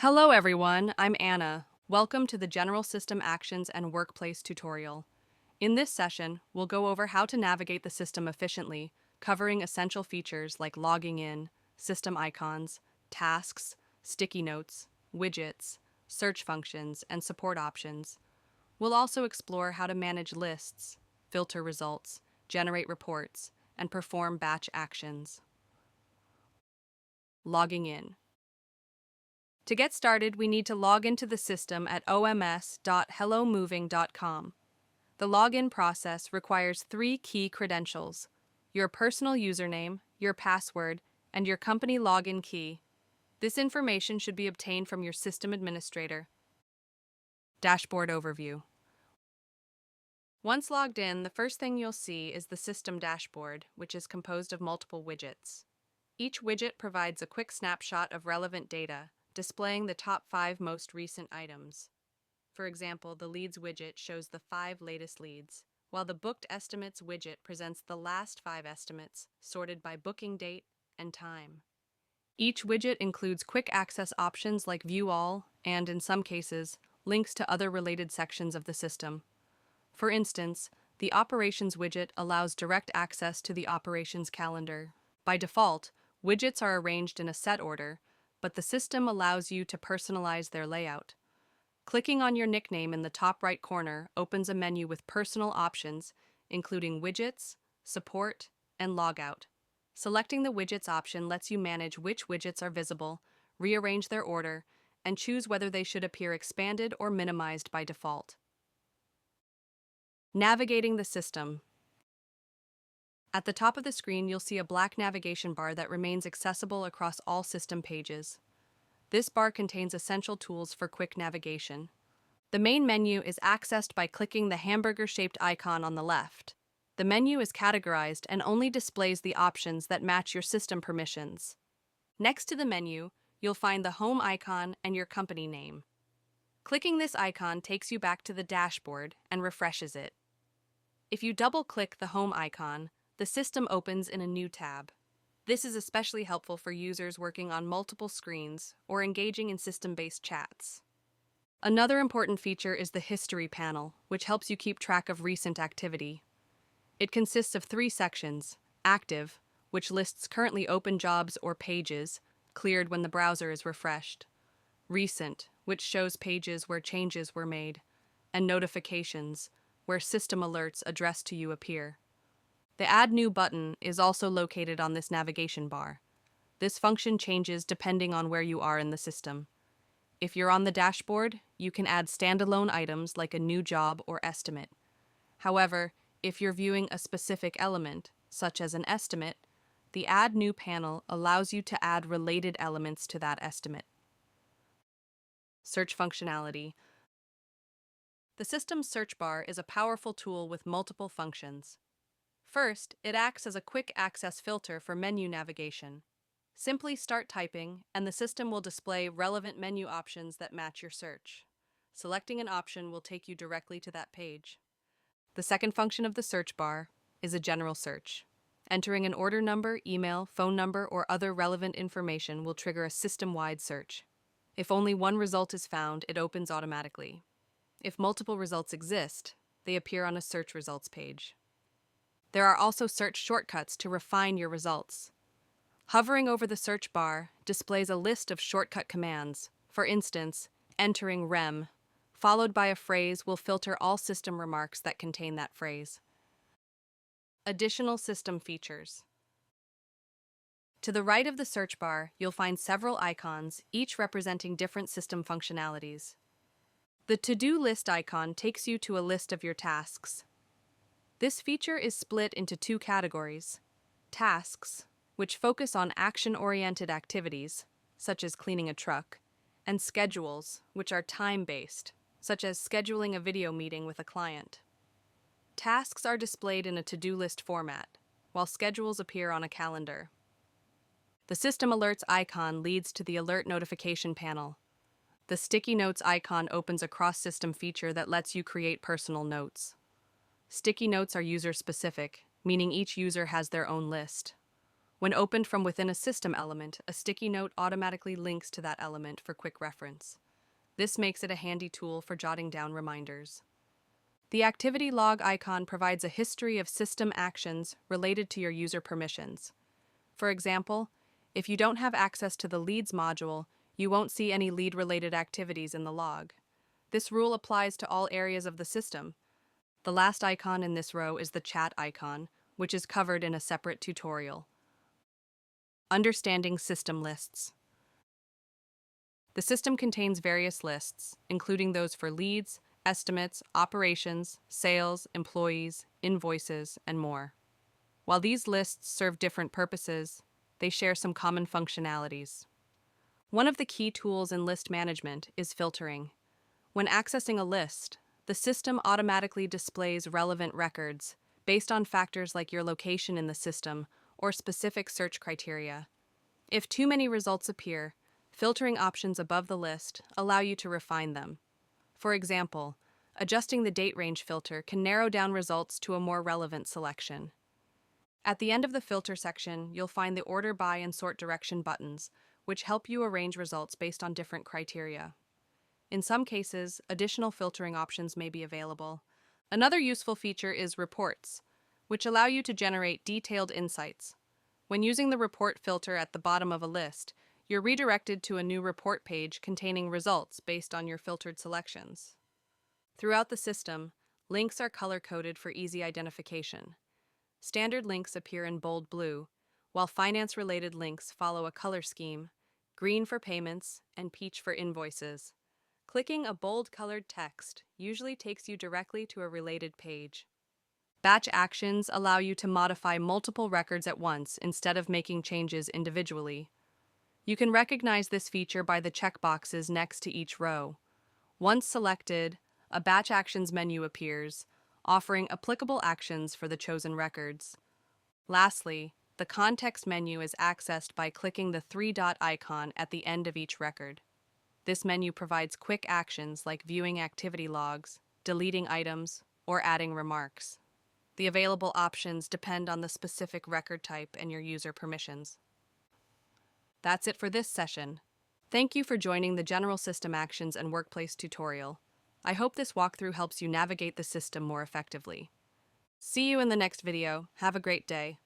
Hello everyone, I'm Anna. Welcome to the General System Actions and Workplace tutorial. In this session, we'll go over how to navigate the system efficiently, covering essential features like logging in, system icons, tasks, sticky notes, widgets, search functions, and support options. We'll also explore how to manage lists, filter results, generate reports, and perform batch actions. Logging in. To get started, we need to log into the system at oms.hellomoving.com. The login process requires 3 key credentials: your personal username, your password, and your company login key. This information should be obtained from your system administrator. Dashboard overview. Once logged in, the first thing you'll see is the system dashboard, which is composed of multiple widgets. Each widget provides a quick snapshot of relevant data, displaying the top 5 most recent items. For example, the Leads widget shows the 5 latest leads, while the Booked Estimates widget presents the last 5 estimates, sorted by booking date and time. Each widget includes quick access options like View All and, in some cases, links to other related sections of the system. For instance, the Operations widget allows direct access to the operations calendar. By default, widgets are arranged in a set order, but the system allows you to personalize their layout. Clicking on your nickname in the top right corner opens a menu with personal options, including widgets, support, and logout. Selecting the widgets option lets you manage which widgets are visible, rearrange their order, and choose whether they should appear expanded or minimized by default. Navigating the system. At the top of the screen, you'll see a black navigation bar that remains accessible across all system pages. This bar contains essential tools for quick navigation. The main menu is accessed by clicking the hamburger-shaped icon on the left. The menu is categorized and only displays the options that match your system permissions. Next to the menu, you'll find the home icon and your company name. Clicking this icon takes you back to the dashboard and refreshes it. If you double-click the home icon, the system opens in a new tab. This is especially helpful for users working on multiple screens or engaging in system-based chats. Another important feature is the History panel, which helps you keep track of recent activity. It consists of 3 sections: Active, which lists currently open jobs or pages, cleared when the browser is refreshed; Recent, which shows pages where changes were made; and Notifications, where system alerts addressed to you appear. The Add New button is also located on this navigation bar. This function changes depending on where you are in the system. If you're on the dashboard, you can add standalone items like a new job or estimate. However, if you're viewing a specific element, such as an estimate, the Add New panel allows you to add related elements to that estimate. Search functionality. The system's search bar is a powerful tool with multiple functions. First, it acts as a quick access filter for menu navigation. Simply start typing, and the system will display relevant menu options that match your search. Selecting an option will take you directly to that page. The second function of the search bar is a general search. Entering an order number, email, phone number, or other relevant information will trigger a system-wide search. If only one result is found, it opens automatically. If multiple results exist, they appear on a search results page. There are also search shortcuts to refine your results. Hovering over the search bar displays a list of shortcut commands. For instance, entering rem, followed by a phrase, will filter all system remarks that contain that phrase. Additional system features. To the right of the search bar, you'll find several icons, each representing different system functionalities. The to-do list icon takes you to a list of your tasks. This feature is split into 2 categories: tasks, which focus on action-oriented activities, such as cleaning a truck, and schedules, which are time-based, such as scheduling a video meeting with a client. Tasks are displayed in a to-do list format, while schedules appear on a calendar. The System Alerts icon leads to the Alert Notification panel. The Sticky Notes icon opens a cross-system feature that lets you create personal notes. Sticky notes are user-specific, meaning each user has their own list. When opened from within a system element, a sticky note automatically links to that element for quick reference. This makes it a handy tool for jotting down reminders. The activity log icon provides a history of system actions related to your user permissions. For example, if you don't have access to the Leads module, you won't see any lead-related activities in the log. This rule applies to all areas of the system. The last icon in this row is the chat icon, which is covered in a separate tutorial. Understanding system lists. The system contains various lists, including those for leads, estimates, operations, sales, employees, invoices, and more. While these lists serve different purposes, they share some common functionalities. One of the key tools in list management is filtering. When accessing a list, the system automatically displays relevant records based on factors like your location in the system or specific search criteria. If too many results appear, filtering options above the list allow you to refine them. For example, adjusting the date range filter can narrow down results to a more relevant selection. At the end of the filter section, you'll find the order by and sort direction buttons, which help you arrange results based on different criteria. In some cases, additional filtering options may be available. Another useful feature is reports, which allow you to generate detailed insights. When using the report filter at the bottom of a list, you're redirected to a new report page containing results based on your filtered selections. Throughout the system, links are color-coded for easy identification. Standard links appear in bold blue, while finance-related links follow a color scheme, green for payments and peach for invoices. Clicking a bold-colored text usually takes you directly to a related page. Batch actions allow you to modify multiple records at once instead of making changes individually. You can recognize this feature by the checkboxes next to each row. Once selected, a Batch Actions menu appears, offering applicable actions for the chosen records. Lastly, the context menu is accessed by clicking the three-dot icon at the end of each record. This menu provides quick actions like viewing activity logs, deleting items, or adding remarks. The available options depend on the specific record type and your user permissions. That's it for this session. Thank you for joining the General System Actions and Workplace tutorial. I hope this walkthrough helps you navigate the system more effectively. See you in the next video. Have a great day.